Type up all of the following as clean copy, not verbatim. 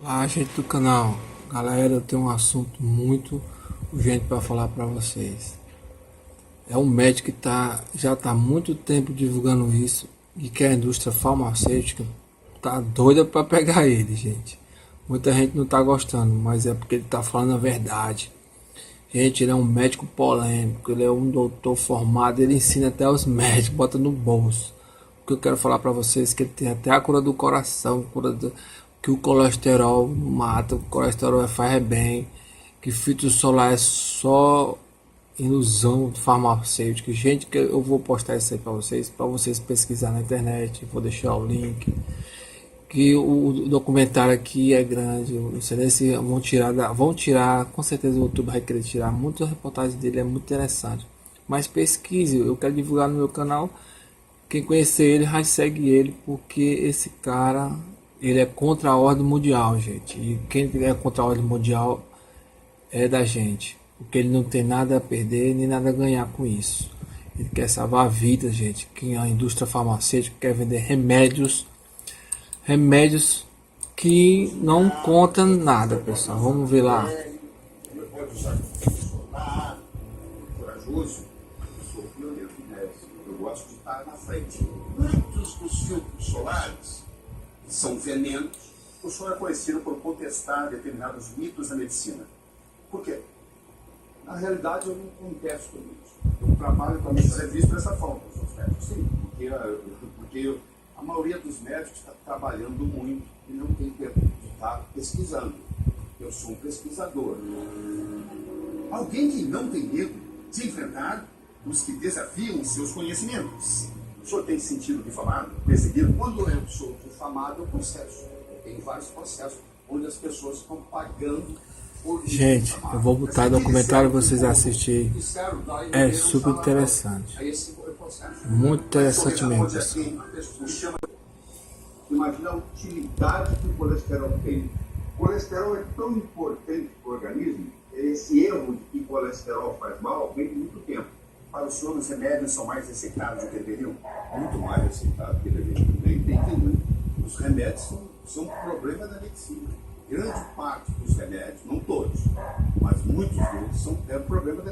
Olá, gente do canal. Galera, eu tenho um assunto muito urgente para falar para vocês. É um médico que já está há muito tempo divulgando isso e que a indústria farmacêutica tá doida para pegar ele, gente. Muita gente não está gostando, mas é porque ele está falando a verdade. Gente, ele é um médico polêmico, ele é um doutor formado, ele ensina até os médicos, bota no bolso. O que eu quero falar para vocês é que ele tem até a cura do coração, que o colesterol não mata, o colesterol faz bem, que filtro solar é só ilusão farmacêutica. Gente, que eu vou postar isso aí para vocês pesquisar na internet, vou deixar o link. Que o documentário aqui é grande, não sei nem se vão tirar, com certeza o YouTube vai querer tirar, muitas reportagens dele é muito interessante, mas pesquise, eu quero divulgar no meu canal, quem conhecer ele, já segue ele, porque esse cara, ele é contra a ordem mundial, gente, e quem é contra a ordem mundial é da gente, porque ele não tem nada a perder, nem nada a ganhar com isso, ele quer salvar vidas, gente, que a indústria farmacêutica quer vender remédios que não contam nada, pessoal. Vamos ver lá. Pode usar solar, corajoso. Eu sou pioneiro de médico. Eu gosto de estar na frente. Muitos dos filtros solares são venenos. O senhor é conhecido por contestar determinados mitos da medicina. Por quê? Na realidade, eu não contesto isso. Eu trabalho com a medicina, é visto dessa forma, os médicos. Sim, porque a maioria dos médicos está trabalhando muito e não tem tempo de estar pesquisando. Eu sou um pesquisador. Alguém que não tem medo de enfrentar os que desafiam seus conhecimentos. O senhor tem sentido de falar, perseguir? Quando eu sou difamado, eu processo. Eu tenho vários processos onde as pessoas estão pagando. Gente, eu vou botar documentário para vocês assistirem. É super interessante. Muito interessante mesmo, pessoal. Imagina a utilidade que o colesterol tem. O colesterol é tão importante para o organismo, esse erro de que o colesterol faz mal vem de muito tempo. Para o senhor, os remédios são mais receitados do que deveriam? Muito mais receitados do que deveriam. Entendi. Os remédios são um problema da medicina. Grande parte dos remédios, não todos, mas muitos deles são problema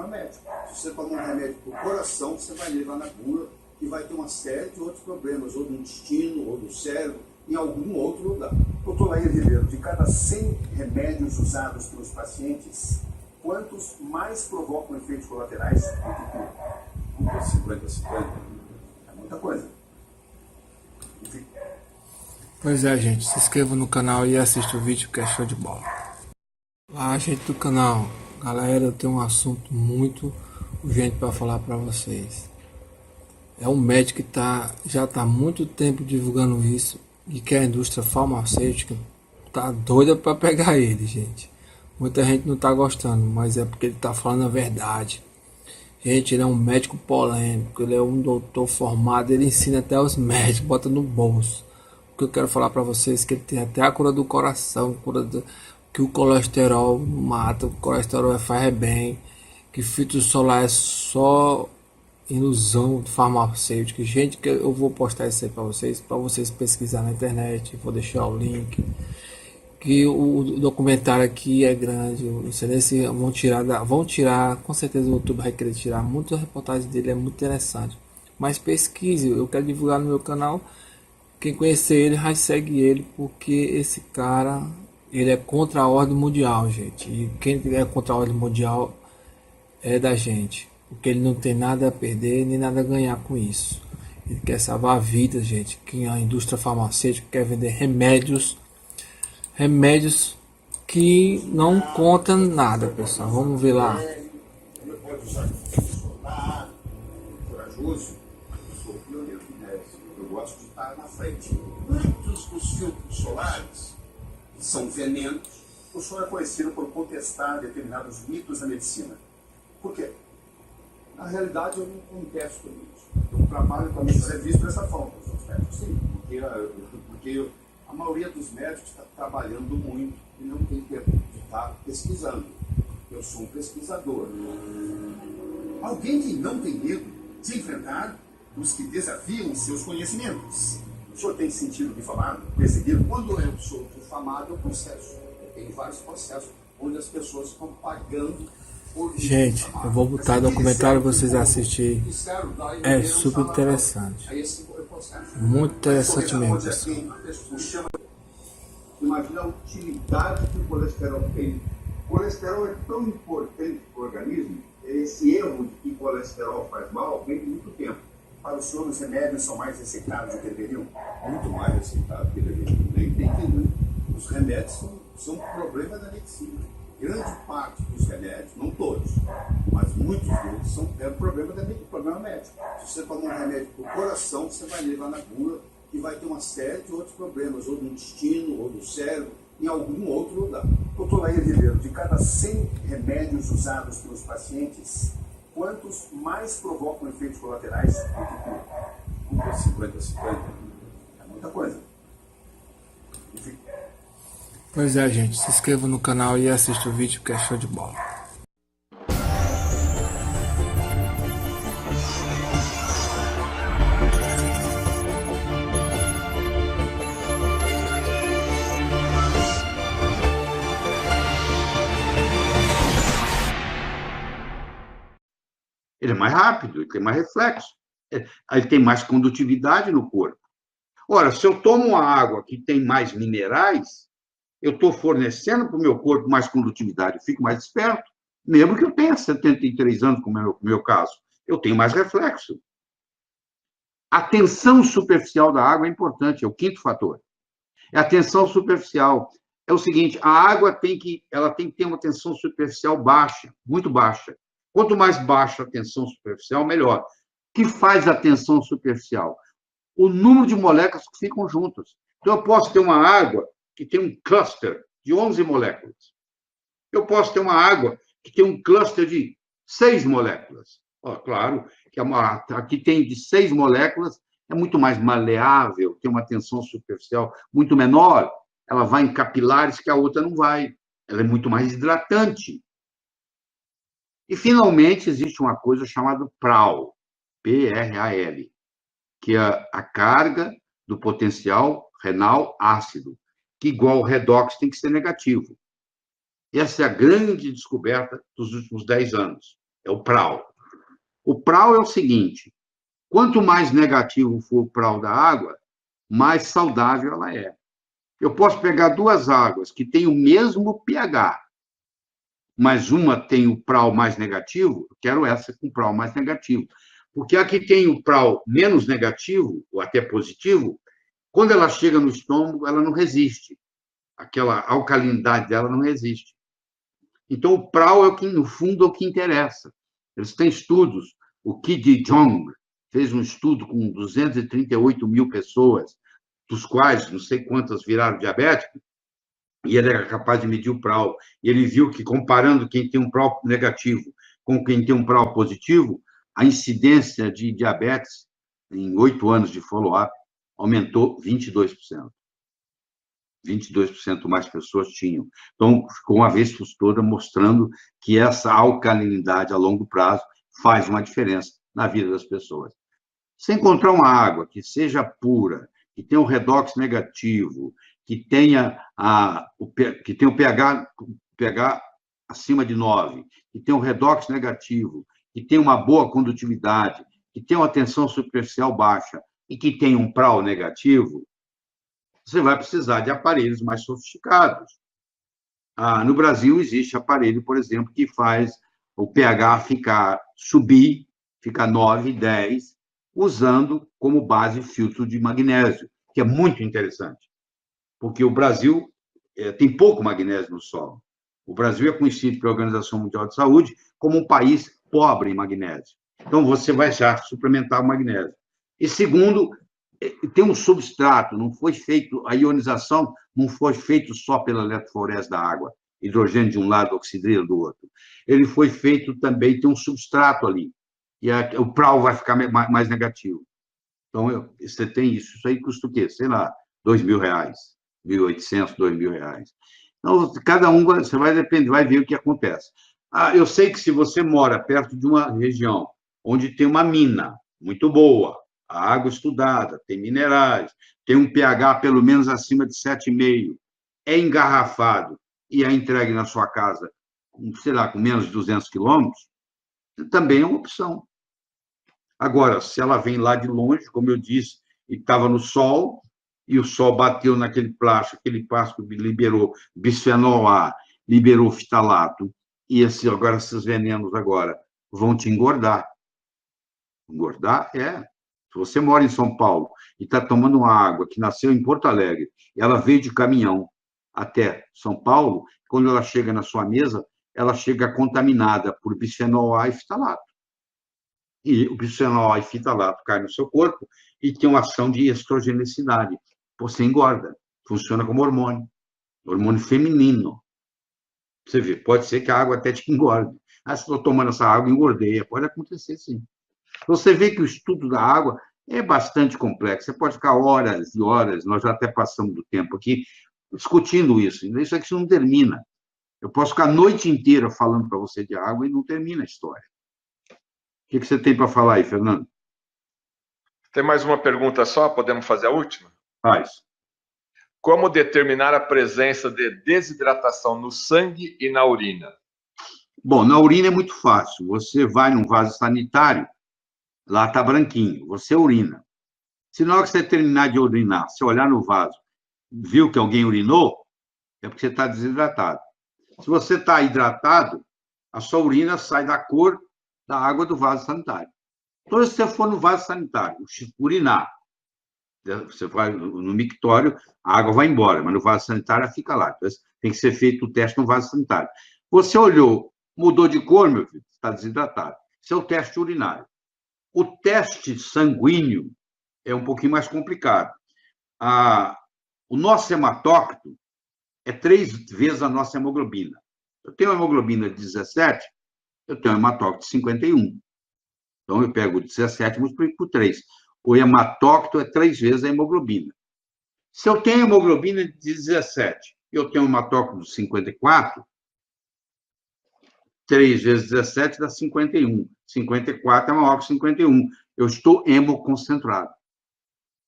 médico. Se você tomar um remédio para o coração, você vai levar na bula e vai ter uma série de outros problemas, ou no intestino, ou no cérebro, em algum outro lugar. Doutor Laís Ribeiro, de cada 100 remédios usados pelos pacientes, quantos mais provocam efeitos colaterais? 50. É muita coisa. Enfim. Pois é, gente, se inscreva no canal e assista o vídeo que é show de bola. Olá, gente do canal. Galera, eu tenho um assunto muito urgente para falar para vocês. É um médico que já está há muito tempo divulgando isso e que a indústria farmacêutica tá doida para pegar ele, gente. Muita gente não está gostando, mas é porque ele está falando a verdade. Gente, ele é um médico polêmico, ele é um doutor formado, ele ensina até os médicos, bota no bolso. O que eu quero falar para vocês é que ele tem até a cura do coração, que o colesterol não mata, o colesterol faz bem, que filtro solar é só ilusão farmacêutica. Gente, que eu vou postar isso aí para vocês pesquisar na internet, vou deixar o link. Que o documentário aqui é grande, não sei nem se vão tirar, com certeza o YouTube vai querer tirar, muitas reportagens dele é muito interessante, mas pesquise, eu quero divulgar no meu canal, quem conhecer ele, já segue ele, porque esse cara, ele é contra a ordem mundial, gente, e quem é contra a ordem mundial é da gente, porque ele não tem nada a perder, nem nada a ganhar com isso, ele quer salvar vidas, gente, que a indústria farmacêutica quer vender remédios que não contam nada, pessoal. Vamos ver lá. Pode usar solar, corajoso. Eu sou pioneiro de médico. Eu gosto de estar na frente. Muitos dos filtros solares são venenos. O senhor é conhecido por contestar determinados mitos da medicina. Por quê? Na realidade, eu não contesto isso. Eu trabalho com a medicina, é visto dessa forma, os médicos. Sim, porque a maioria dos médicos está trabalhando muito e não tem tempo de estar pesquisando. Eu sou um pesquisador. Alguém que não tem medo de enfrentar os que desafiam seus conhecimentos. O senhor tem sentido de falar, perseguir? Quando eu sou chamado processo. Tem vários processos onde as pessoas estão pagando por isso. Gente, eu vou botar documentário pra vocês assistirem. É super interessante. Muito interessante mesmo, pessoal. Imagina a utilidade que o colesterol tem. O colesterol é tão importante para o organismo, esse erro de que colesterol faz mal vem de muito tempo. Para o senhor, os remédios são mais receitados do que deveriam? Muito mais receitados do que deveriam. Nem tem que. Os remédios são um problema da medicina. Grande parte dos remédios, não todos, mas muitos deles é um problema médico. Se você tomar um remédio para o coração, você vai levar na bula e vai ter uma série de outros problemas, ou do intestino, ou do cérebro, em algum outro lugar. Doutor Lair Ribeiro, de cada 100 remédios usados pelos pacientes, quantos mais provocam efeitos colaterais do que 50-50? É muita coisa. Enfim. Pois é, gente, se inscreva no canal e assista o vídeo que é show de bola. Ele é mais rápido, ele tem mais reflexo, ele tem mais condutividade no corpo. Ora, se eu tomo uma água que tem mais minerais, eu estou fornecendo para o meu corpo mais condutividade, eu fico mais esperto, mesmo que eu tenha 73 anos, como é o meu caso, eu tenho mais reflexo. A tensão superficial da água é importante, é o quinto fator. É a tensão superficial. É o seguinte, a água tem que ter uma tensão superficial baixa, muito baixa. Quanto mais baixa a tensão superficial, melhor. O que faz a tensão superficial? O número de moléculas que ficam juntas. Então, eu posso ter uma água que tem um cluster de 11 moléculas. Eu posso ter uma água que tem um cluster de 6 moléculas. Claro que a que tem de 6 moléculas é muito mais maleável, tem uma tensão superficial muito menor, ela vai em capilares que a outra não vai. Ela é muito mais hidratante. E, finalmente, existe uma coisa chamada PRAL, P-R-A-L, que é a carga do potencial renal ácido, que, igual ao redox, tem que ser negativo. Essa é a grande descoberta dos últimos 10 anos, é o PRAL. O PRAL é o seguinte, quanto mais negativo for o PRAL da água, mais saudável ela é. Eu posso pegar duas águas que têm o mesmo pH, mas uma tem o PRAL mais negativo, eu quero essa com PRAL mais negativo. Porque a que tem o PRAL menos negativo, ou até positivo, quando ela chega no estômago, ela não resiste. Aquela alcalinidade dela não resiste. Então, o PRAL é o que, no fundo, é o que interessa. Eles têm estudos. O Qi Jong fez um estudo com 238 mil pessoas, dos quais não sei quantas viraram diabéticos, e ele era capaz de medir o PRAL. E ele viu que, comparando quem tem um PRAL negativo com quem tem um PRAL positivo, a incidência de diabetes, em 8 anos de follow-up, aumentou 22%. 22% mais pessoas tinham. Então, ficou uma vez por toda mostrando que essa alcalinidade a longo prazo faz uma diferença na vida das pessoas. Se encontrar uma água que seja pura, que tenha um redox negativo, que tenha o pH acima de 9, que tenha um redox negativo, que tenha uma boa condutividade, que tenha uma tensão superficial baixa e que tenha um PRAL negativo, você vai precisar de aparelhos mais sofisticados. No Brasil, existe aparelho, por exemplo, que faz o pH subir, ficar 9, 10, usando como base filtro de magnésio, que é muito interessante, porque o Brasil tem pouco magnésio no solo. O Brasil é conhecido pela Organização Mundial de Saúde como um país pobre em magnésio. Então, você vai já suplementar o magnésio. E, segundo, tem um substrato, não foi feito, a ionização não foi feita só pela eletroforese da água, hidrogênio de um lado, oxidrilo do outro. Ele foi feito também, tem um substrato ali, e o PRAL vai ficar mais negativo. Então, você tem isso aí custa o quê? Sei lá, R$2.000, R$1.800, R$2.000. Então, cada um, você vai depender, vai ver o que acontece. Eu sei que se você mora perto de uma região onde tem uma mina muito boa, a água estudada, tem minerais, tem um pH pelo menos acima de 7,5, é engarrafado e é entregue na sua casa, sei lá, com menos de 200 quilômetros, também é uma opção. Agora, se ela vem lá de longe, como eu disse, e estava no sol, e o sol bateu naquele plástico, aquele plástico liberou bisfenol A, liberou fitalato, e agora esses venenos agora vão te engordar. Engordar é. Se você mora em São Paulo e está tomando uma água que nasceu em Porto Alegre, ela veio de caminhão até São Paulo, quando ela chega na sua mesa, ela chega contaminada por bisfenol A e fitalato. E o bisfenol A e fitalato cai no seu corpo e tem uma ação de estrogenicidade. Você engorda. Funciona como hormônio feminino. Você vê, pode ser que a água até te engorde. Ah, se estou tomando essa água, engordei. Pode acontecer, sim. Você vê que o estudo da água é bastante complexo. Você pode ficar horas e horas, nós já até passamos do tempo aqui, discutindo isso. Isso aqui não termina. Eu posso ficar a noite inteira falando para você de água e não termina a história. O que você tem para falar aí, Fernando? Tem mais uma pergunta só? Podemos fazer a última? Faz. Como determinar a presença de desidratação no sangue e na urina? Bom, na urina é muito fácil. Você vai num vaso sanitário, lá está branquinho, você urina. Se na hora que você terminar de urinar, você olhar no vaso, viu que alguém urinou, é porque você está desidratado. Se você está hidratado, a sua urina sai da cor da água do vaso sanitário. Então, se você for no vaso sanitário, urinar, você vai no mictório, a água vai embora, mas no vaso sanitário ela fica lá. Então, tem que ser feito o teste no vaso sanitário. Você olhou, mudou de cor, meu filho, está desidratado. Esse é o teste urinário. O teste sanguíneo é um pouquinho mais complicado. O nosso hematócrito é 3 vezes a nossa hemoglobina. Eu tenho uma hemoglobina de 17, eu tenho um hematócrito de 51. Então, eu pego 17 e multiplico por 3. O hematócrito é 3 vezes a hemoglobina. Se eu tenho hemoglobina de 17 e eu tenho um hematócrito de 54, 3 vezes 17 dá 51. 54 é maior que 51. Eu estou hemoconcentrado.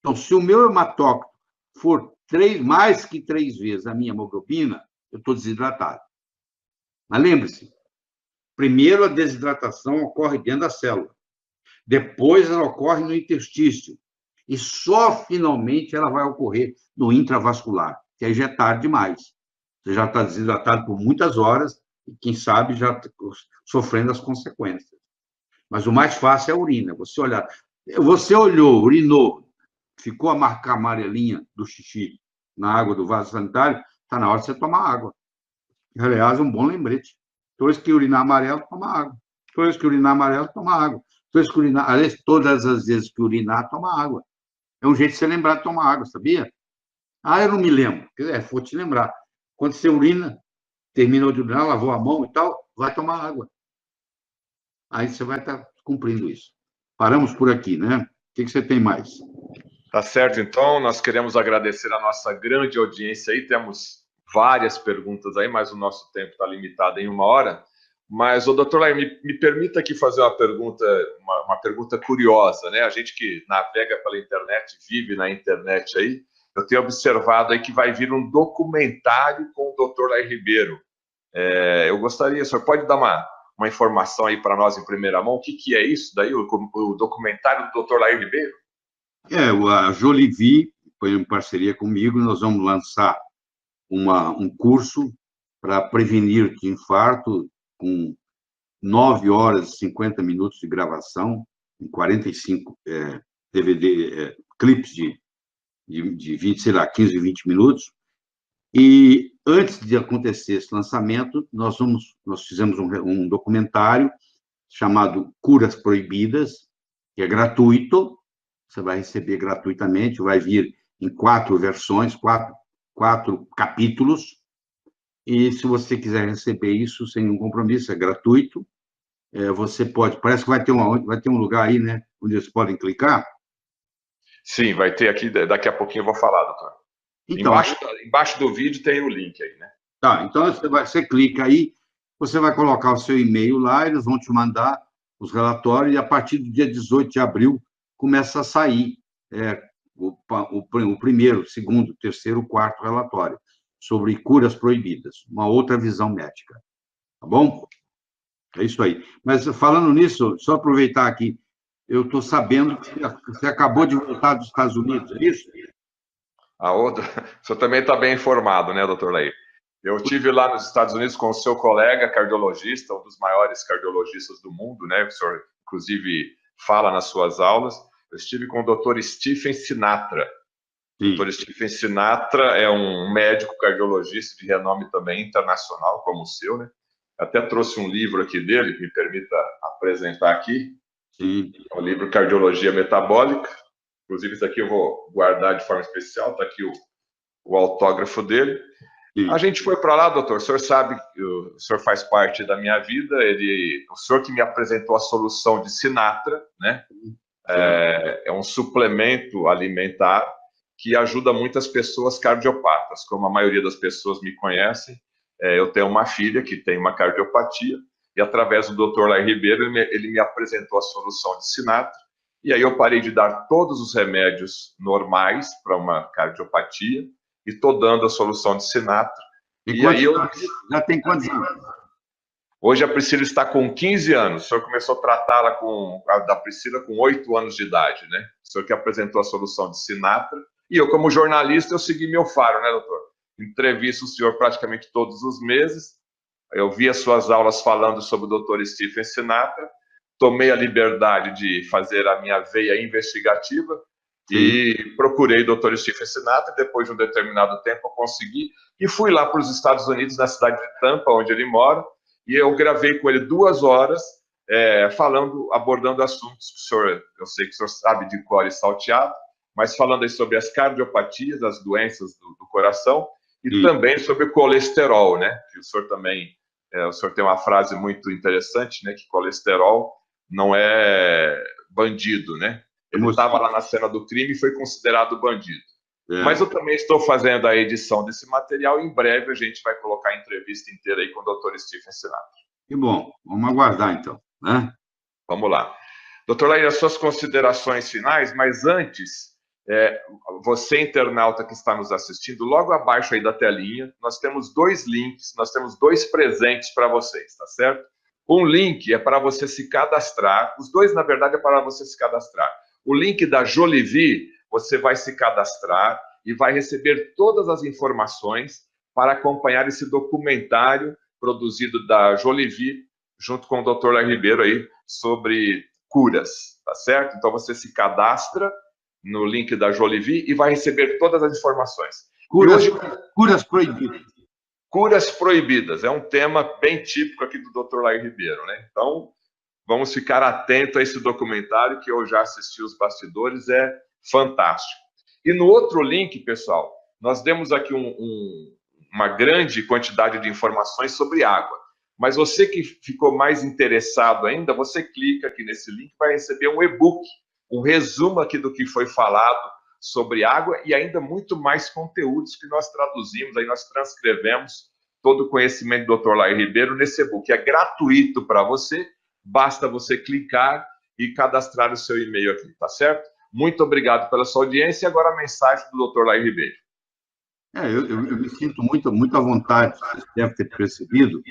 Então, se o meu hematócrito for mais que 3 vezes a minha hemoglobina, eu estou desidratado. Mas lembre-se, primeiro a desidratação ocorre dentro da célula. Depois ela ocorre no interstício. E só finalmente ela vai ocorrer no intravascular, que aí já é tarde demais. Você já está desidratado por muitas horas e, quem sabe, já sofrendo as consequências. Mas o mais fácil é a urina. Você olhar. Você olhou, urinou, ficou a marca amarelinha do xixi na água do vaso sanitário, está na hora de você tomar água. Aliás, é um bom lembrete. Toda vez que urinar amarelo, toma água. Toda vez que urinar amarelo, toma água. Toda vez que urinar, aliás, todas as vezes que urinar, toma água. É um jeito de você lembrar de tomar água, sabia? Ah, eu não me lembro. Vou te lembrar. Quando você urina, terminou de urinar, lavou a mão e tal, vai tomar água. Aí você vai estar cumprindo isso. Paramos por aqui, né? O que você tem mais? Tá certo, então. Nós queremos agradecer a nossa grande audiência aí. Temos várias perguntas aí, mas o nosso tempo está limitado em 1 hora. Mas, doutor Lair, me permita aqui fazer uma pergunta curiosa, né? A gente que navega pela internet, vive na internet aí, eu tenho observado aí que vai vir um documentário com o doutor Lair Ribeiro. Eu gostaria, o senhor pode dar uma informação aí para nós em primeira mão? O que é isso daí, o documentário do doutor Lair Ribeiro? A Jolivie foi em parceria comigo, nós vamos lançar um curso para prevenir de infarto, com 9 horas e 50 minutos de gravação, em 45 DVD, clipes de 20, sei lá, 15, 20 minutos. E antes de acontecer esse lançamento, nós fizemos um documentário chamado Curas Proibidas, que é gratuito, você vai receber gratuitamente, vai vir em 4 versões, 4 capítulos. E se você quiser receber isso sem nenhum compromisso, é gratuito. Você pode. Parece que vai ter um lugar aí, né? Onde eles podem clicar. Sim, vai ter aqui. Daqui a pouquinho eu vou falar, doutor. Então, embaixo do vídeo tem o link aí, né? Tá, então você clica aí, você vai colocar o seu e-mail lá, eles vão te mandar os relatórios, e a partir do dia 18 de abril começa a sair o primeiro, segundo, terceiro, quarto relatório. sobre curas proibidas, uma outra visão médica. Tá bom? É isso aí. Mas, falando nisso, só aproveitar aqui, eu estou sabendo que você acabou de voltar dos Estados Unidos, é isso? A outra, o senhor também está bem informado, né, doutor Laí? Eu estive lá nos Estados Unidos com o seu colega cardiologista, um dos maiores cardiologistas do mundo, né? O senhor, inclusive, fala nas suas aulas. Eu estive com o Dr. Stephen Sinatra. Sim. O Dr. Stephen Sinatra é um médico cardiologista de renome também internacional, como o seu, né? Até trouxe um livro aqui dele, que me permita apresentar aqui. Sim. É o livro Cardiologia Metabólica. Inclusive, isso aqui eu vou guardar de forma especial. Está aqui o autógrafo dele. Sim. A gente foi para lá, doutor. O senhor sabe que o senhor faz parte da minha vida. O senhor que me apresentou a solução de Sinatra, né? É um suplemento alimentar que ajuda muitas pessoas cardiopatas. Como a maioria das pessoas me conhecem, eu tenho uma filha que tem uma cardiopatia e através do Dr. Laí Ribeiro ele me apresentou a solução de Sinatra. E aí eu parei de dar todos os remédios normais para uma cardiopatia e estou dando a solução de Sinatra. E aí já tem quantos anos? Hoje a Priscila está com 15 anos. O senhor começou a tratá-la da Priscila com 8 anos de idade, né? O senhor que apresentou a solução de Sinatra. E eu, como jornalista, eu segui meu faro, né, doutor? Entrevisto o senhor praticamente todos os meses. Eu vi as suas aulas falando sobre o doutor Stephen Sinatra. Tomei a liberdade de fazer a minha veia investigativa. Sim. E procurei o Dr. Stephen Sinatra. Depois de um determinado tempo, eu consegui. E fui lá para os Estados Unidos, na cidade de Tampa, onde ele mora. E eu gravei com ele 2 horas, abordando assuntos que eu sei que o senhor sabe de cor e salteado, mas falando aí sobre as cardiopatias, as doenças do coração, e também sobre o colesterol, né? Que o senhor também, o senhor tem uma frase muito interessante, né? Que colesterol não é bandido, né? Ele estava lá na cena do crime e foi considerado bandido. Mas eu também estou fazendo a edição desse material e em breve a gente vai colocar a entrevista inteira aí com o Dr. Stephen Sinatra. Que bom, vamos aguardar então, né? Vamos lá. Doutor Laí, as suas considerações finais, mas antes, você internauta que está nos assistindo, logo abaixo aí da telinha, nós temos 2 links, nós temos 2 presentes para vocês, tá certo? Um link é para você se cadastrar, os 2, na verdade, é para você se cadastrar. O link da Jolivie, você vai se cadastrar e vai receber todas as informações para acompanhar esse documentário produzido da Jolivie, junto com o Dr. Laí Ribeiro aí, sobre curas, tá certo? Então você se cadastra no link da Jolivie e vai receber todas as informações. Curas proibidas. Curas proibidas, é um tema bem típico aqui do Dr. Laí Ribeiro, né? Então, vamos ficar atentos a esse documentário que eu já assisti os bastidores, é fantástico. E no outro link, pessoal, nós demos aqui uma grande quantidade de informações sobre água. Mas você que ficou mais interessado ainda, você clica aqui nesse link, vai receber um e-book, um resumo aqui do que foi falado sobre água e ainda muito mais conteúdos que nós traduzimos, aí nós transcrevemos todo o conhecimento do Dr. Laí Ribeiro nesse e-book. É gratuito para você, basta você clicar e cadastrar o seu e-mail aqui, tá certo? Muito obrigado pela sua audiência e agora a mensagem do Dr. Laí Ribeiro. Eu me sinto muito à vontade, vocês devem ter percebido,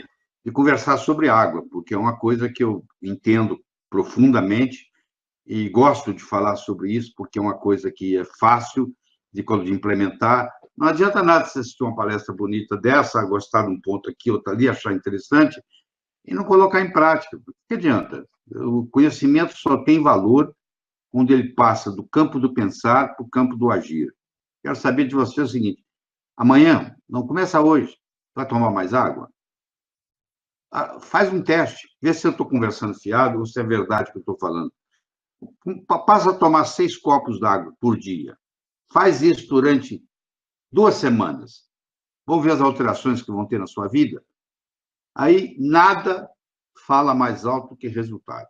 de conversar sobre água, porque é uma coisa que eu entendo profundamente e gosto de falar sobre isso, porque é uma coisa que é fácil de implementar. Não adianta nada você assistir uma palestra bonita dessa, gostar de um ponto aqui, outro ali, achar interessante, e não colocar em prática. O que adianta? O conhecimento só tem valor quando ele passa do campo do pensar para o campo do agir. Quero saber de você o seguinte: amanhã, não começa hoje, vai tomar mais água? Faz um teste, vê se eu estou conversando fiado ou se é verdade o que eu estou falando. Passa a tomar 6 copos d'água por dia. Faz isso durante 2 semanas. Vamos ver as alterações que vão ter na sua vida? Aí, nada fala mais alto que resultado.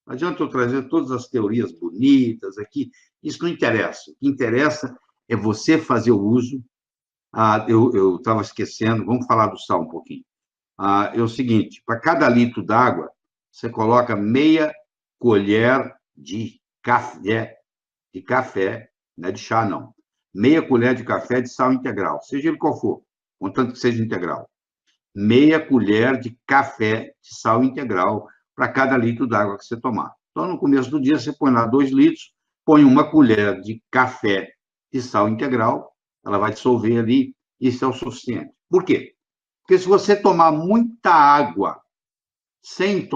Não adianta eu trazer todas as teorias bonitas aqui, isso não interessa. O que interessa é você fazer o uso. Eu estava esquecendo, vamos falar do sal um pouquinho. É o seguinte: para cada litro d'água, você coloca meia colher de café, não é de chá, não. Meia colher de café de sal integral, seja ele qual for. contanto que seja integral. Meia colher de café de sal integral para cada litro d'água que você tomar. Então, no começo do dia, você põe lá 2 litros, põe uma colher de café de sal integral, ela vai dissolver ali, isso é o suficiente. Por quê? Porque se você tomar muita água sem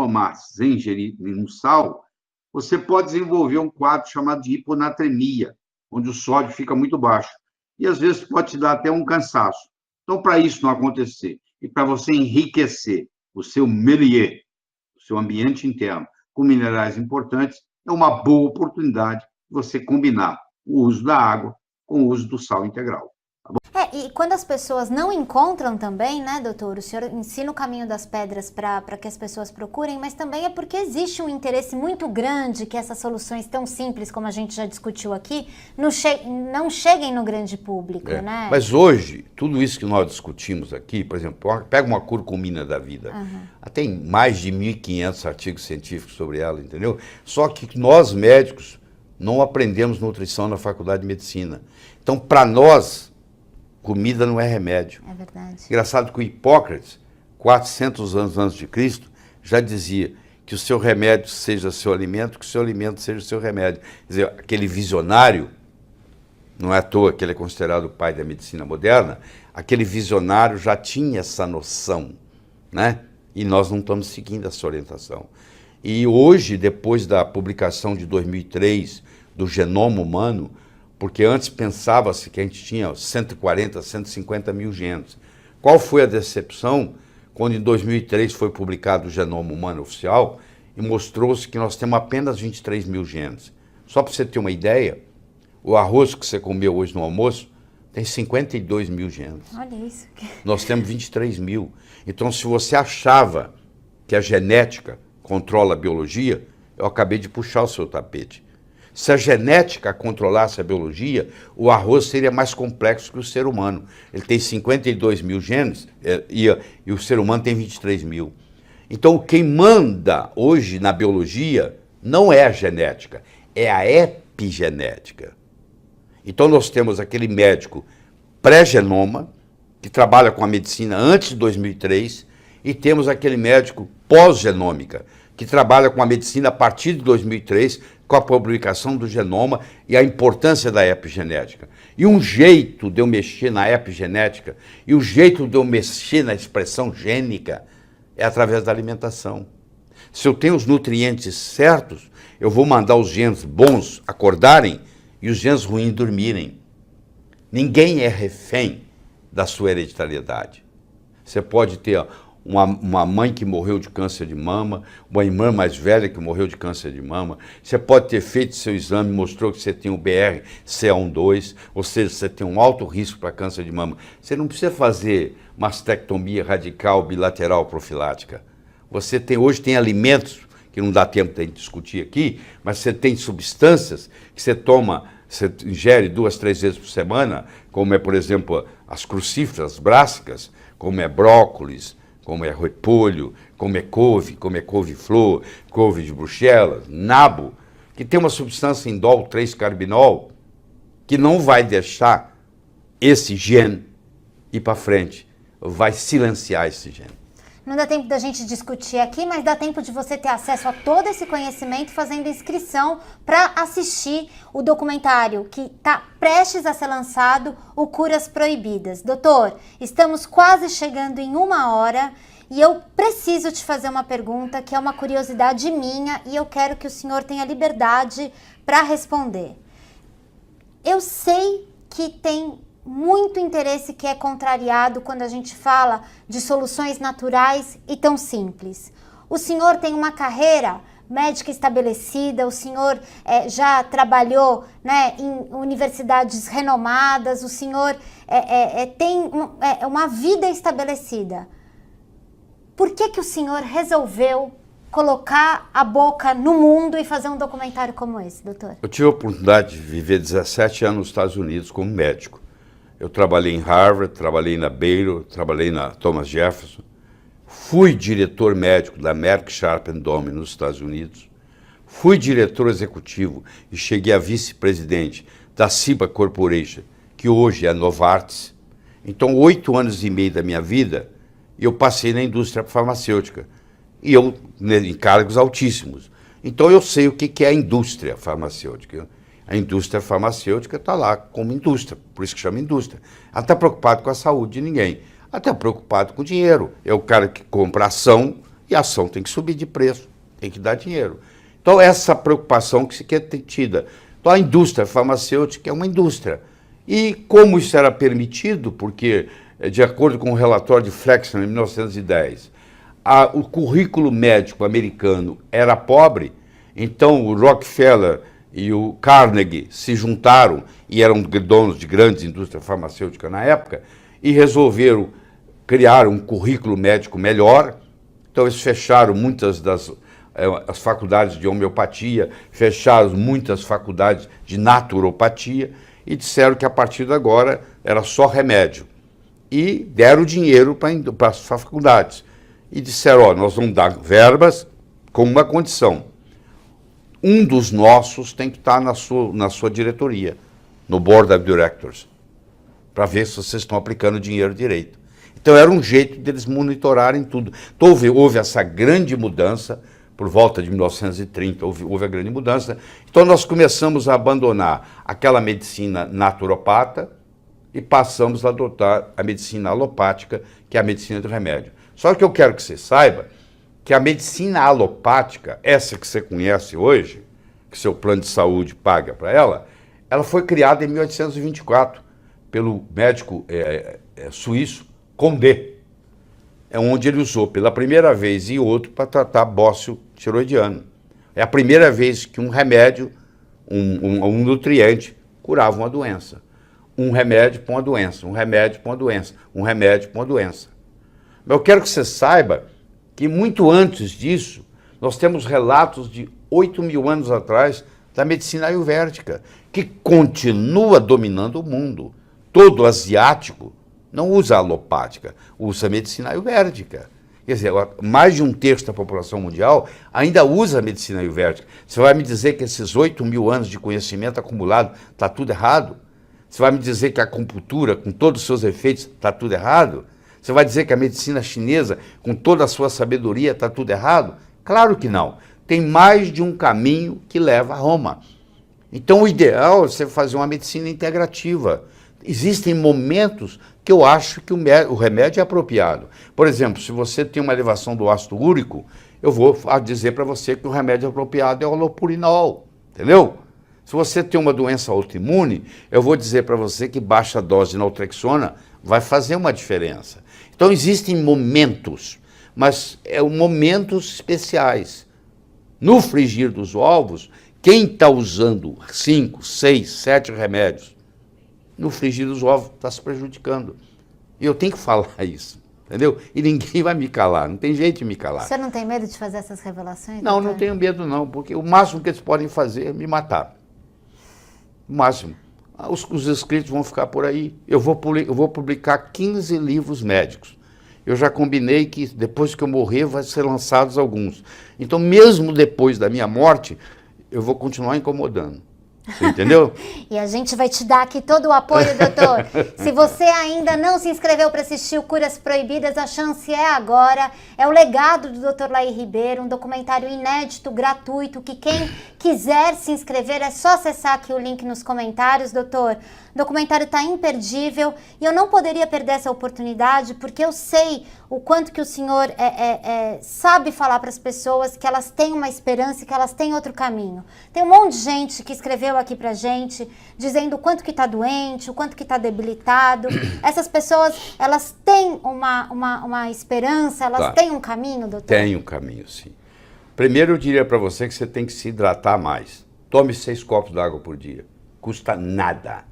ingerir nenhum sal, você pode desenvolver um quadro chamado de hiponatremia, onde o sódio fica muito baixo. E, às vezes, pode te dar até um cansaço. Então, para isso não acontecer, e para você enriquecer o seu milieu, o seu ambiente interno, com minerais importantes, é uma boa oportunidade você combinar o uso da água com o uso do sal integral. E quando as pessoas não encontram também, né, doutor, o senhor ensina o caminho das pedras para que as pessoas procurem, mas também é porque existe um interesse muito grande que essas soluções tão simples, como a gente já discutiu aqui, não cheguem no grande público, né? Mas hoje, tudo isso que nós discutimos aqui, por exemplo, pega uma curcumina da vida, tem mais de 1.500 artigos científicos sobre ela, entendeu? Só que nós médicos não aprendemos nutrição na faculdade de medicina. Então, para nós, comida não é remédio. É verdade. Engraçado que o Hipócrates, 400 anos antes de Cristo, já dizia que o seu remédio seja seu alimento, que o seu alimento seja o seu remédio. Quer dizer, aquele visionário, não é à toa que ele é considerado o pai da medicina moderna, aquele visionário já tinha essa noção, né? E nós não estamos seguindo essa orientação. E hoje, depois da publicação de 2003 do Genoma Humano, porque antes pensava-se que a gente tinha 140, 150 mil genes. Qual foi a decepção quando em 2003 foi publicado o Genoma Humano Oficial e mostrou-se que nós temos apenas 23 mil genes? Só para você ter uma ideia, o arroz que você comeu hoje no almoço tem 52 mil genes. Olha isso. Nós temos 23 mil. Então, se você achava que a genética controla a biologia, eu acabei de puxar o seu tapete. Se a genética controlasse a biologia, o arroz seria mais complexo que o ser humano. Ele tem 52 mil genes e o ser humano tem 23 mil. Então, quem manda hoje na biologia não é a genética, é a epigenética. Então, nós temos aquele médico pré-genoma, que trabalha com a medicina antes de 2003, e temos aquele médico pós-genômica, que trabalha com a medicina a partir de 2003, com a publicação do genoma e a importância da epigenética. E um jeito de eu mexer na epigenética, e o jeito de eu mexer na expressão gênica, é através da alimentação. Se eu tenho os nutrientes certos, eu vou mandar os genes bons acordarem e os genes ruins dormirem. Ninguém é refém da sua hereditariedade. Você pode ter uma mãe que morreu de câncer de mama, uma irmã mais velha que morreu de câncer de mama. Você pode ter feito seu exame, mostrou que você tem o BRCA12, ou seja, você tem um alto risco para câncer de mama. Você não precisa fazer mastectomia radical bilateral profilática. Você hoje tem alimentos, que não dá tempo de discutir aqui, mas você tem substâncias que você toma, você ingere 2, 3 vezes por semana, como é, por exemplo, as crucíferas brássicas, como é brócolis, como é repolho, como é couve-flor, couve de Bruxelas, nabo, que tem uma substância indol 3-carbinol que não vai deixar esse gene ir para frente, vai silenciar esse gene. Não dá tempo da gente discutir aqui, mas dá tempo de você ter acesso a todo esse conhecimento fazendo inscrição para assistir o documentário que está prestes a ser lançado, o Curas Proibidas. Doutor, estamos quase chegando em 1 hora e eu preciso te fazer uma pergunta que é uma curiosidade minha e eu quero que o senhor tenha liberdade para responder. Eu sei que tem muito interesse que é contrariado quando a gente fala de soluções naturais e tão simples. O senhor tem uma carreira médica estabelecida, o senhor já trabalhou, né, em universidades renomadas, o senhor tem uma vida estabelecida. Por que o senhor resolveu colocar a boca no mundo e fazer um documentário como esse, doutor? Eu tive a oportunidade de viver 17 anos nos Estados Unidos como médico. Eu trabalhei em Harvard, trabalhei na Baylor, trabalhei na Thomas Jefferson. Fui diretor médico da Merck Sharp & Dohme nos Estados Unidos. Fui diretor executivo e cheguei a vice-presidente da Ciba Corporation, que hoje é Novartis. Então, 8 anos e meio da minha vida, eu passei na indústria farmacêutica. E eu, em cargos altíssimos. Então, eu sei o que é a indústria farmacêutica. A indústria farmacêutica está lá como indústria, por isso que chama indústria. Ela não está preocupada com a saúde de ninguém. Ela está preocupada com o dinheiro. É o cara que compra ação e a ação tem que subir de preço, tem que dar dinheiro. Então, essa preocupação que se quer ter tida. Então, a indústria farmacêutica é uma indústria. E como isso era permitido, porque, de acordo com o relatório de Flexner, em 1910, o currículo médico americano era pobre, então o Rockefeller e o Carnegie se juntaram, e eram donos de grandes indústrias farmacêuticas na época, e resolveram criar um currículo médico melhor. Então eles fecharam muitas as faculdades de homeopatia, fecharam muitas faculdades de naturopatia, e disseram que a partir de agora era só remédio. E deram dinheiro para as faculdades. E disseram, ó, nós vamos dar verbas com uma condição. Um dos nossos tem que estar na sua diretoria, no Board of Directors, para ver se vocês estão aplicando o dinheiro direito. Então era um jeito deles monitorarem tudo. Então houve essa grande mudança, por volta de 1930 houve a grande mudança. Então nós começamos a abandonar aquela medicina naturopata e passamos a adotar a medicina alopática, que é a medicina do remédio. Só que eu quero que você saiba que a medicina alopática, essa que você conhece hoje, que seu plano de saúde paga para ela foi criada em 1824 pelo médico suíço Condé, onde ele usou pela primeira vez e outro para tratar bócio tiroidiano. É a primeira vez que um remédio, um nutriente, curava uma doença. Um remédio para uma doença, um remédio para uma doença, um remédio para uma doença. Mas eu quero que você saiba que muito antes disso, nós temos relatos de 8.000 anos atrás da medicina ayurvédica, que continua dominando o mundo. Todo asiático não usa alopática, usa medicina ayurvédica. Quer dizer, mais de 1/3 da população mundial ainda usa a medicina ayurvédica. Você vai me dizer que esses 8.000 anos de conhecimento acumulado está tudo errado? Você vai me dizer que a acupuntura, com todos os seus efeitos, está tudo errado? Você vai dizer que a medicina chinesa, com toda a sua sabedoria, está tudo errado? Claro que não. Tem mais de um caminho que leva a Roma. Então, o ideal é você fazer uma medicina integrativa. Existem momentos que eu acho que o remédio é apropriado. Por exemplo, se você tem uma elevação do ácido úrico, eu vou dizer para você que o remédio apropriado é o alopurinol, entendeu? Se você tem uma doença autoimune, eu vou dizer para você que baixa dose de naltrexona vai fazer uma diferença. Então, existem momentos, mas momentos especiais. No frigir dos ovos, quem está usando 5, 6, 7 remédios, no frigir dos ovos está se prejudicando. E eu tenho que falar isso, entendeu? E ninguém vai me calar, não tem jeito de me calar. Você não tem medo de fazer essas revelações? Não, doutor? não tenho medo não, porque o máximo que eles podem fazer é me matar. O máximo. Os escritos vão ficar por aí. Eu vou publicar 15 livros médicos. Eu já combinei que depois que eu morrer vai ser lançados alguns. Então, mesmo depois da minha morte, eu vou continuar incomodando. Você entendeu? E a gente vai te dar aqui todo o apoio, doutor. Se você ainda não se inscreveu para assistir o Curas Proibidas, a chance é agora. É o legado do Dr. Laí Ribeiro, um documentário inédito, gratuito, que quem quiser se inscrever é só acessar aqui o link nos comentários, doutor. O documentário está imperdível e eu não poderia perder essa oportunidade porque eu sei o quanto que o senhor sabe falar para as pessoas que elas têm uma esperança e que elas têm outro caminho. Tem um monte de gente que escreveu aqui pra gente, dizendo o quanto que está doente, o quanto que está debilitado. Essas pessoas, elas têm uma esperança, elas têm um caminho, doutor? Tem um caminho, sim. Primeiro eu diria para você que você tem que se hidratar mais. Tome 6 copos d'água por dia. Custa nada.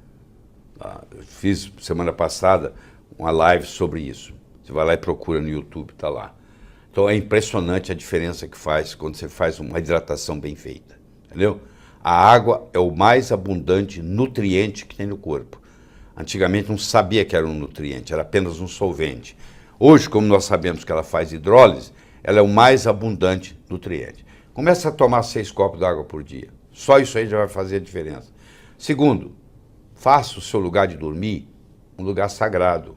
Eu fiz semana passada uma live sobre isso. Você vai lá e procura no YouTube, está lá. Então é impressionante a diferença que faz quando você faz uma hidratação bem feita, entendeu? A água é o mais abundante nutriente que tem no corpo. Antigamente não sabia que era um nutriente, era apenas um solvente. Hoje, como nós sabemos que ela faz hidrólise, ela é o mais abundante nutriente. Começa a tomar 6 copos d'água por dia. Só isso aí já vai fazer a diferença. Segundo, faça o seu lugar de dormir um lugar sagrado.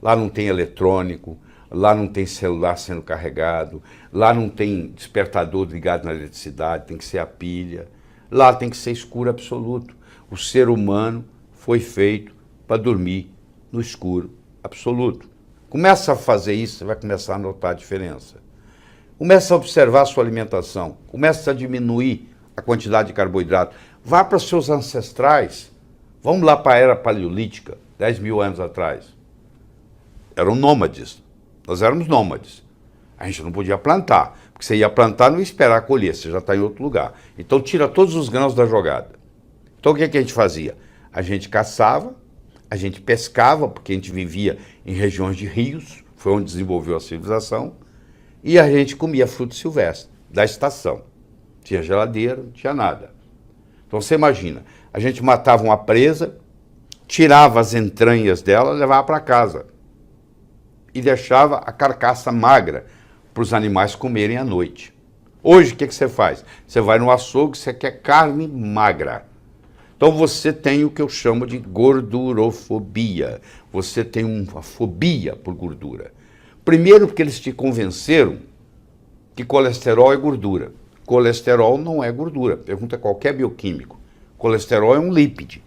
Lá não tem eletrônico, lá não tem celular sendo carregado, lá não tem despertador ligado na eletricidade, tem que ser a pilha. Lá tem que ser escuro absoluto. O ser humano foi feito para dormir no escuro absoluto. Começa a fazer isso, você vai começar a notar a diferença. Começa a observar a sua alimentação, começa a diminuir a quantidade de carboidrato. Vá para os seus ancestrais. Vamos lá para a era paleolítica, 10 mil anos atrás. Eram nômades. Nós éramos nômades. A gente não podia plantar, porque você ia plantar não ia esperar colher, você já está em outro lugar. Então tira todos os grãos da jogada. Então o que a gente fazia? A gente caçava, a gente pescava, porque a gente vivia em regiões de rios, foi onde desenvolveu a civilização, e a gente comia fruto silvestre, da estação. Tinha geladeira, não tinha nada. Então você imagina, a gente matava uma presa, tirava as entranhas dela e levava para casa. E deixava a carcaça magra para os animais comerem à noite. Hoje, o que você faz? Você vai no açougue, você quer carne magra. Então você tem o que eu chamo de gordurofobia. Você tem uma fobia por gordura. Primeiro porque eles te convenceram que colesterol é gordura. Colesterol não é gordura. Pergunta qualquer bioquímico. Colesterol é um lípide.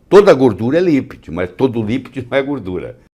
Toda gordura é lípide, mas todo lípide não é gordura.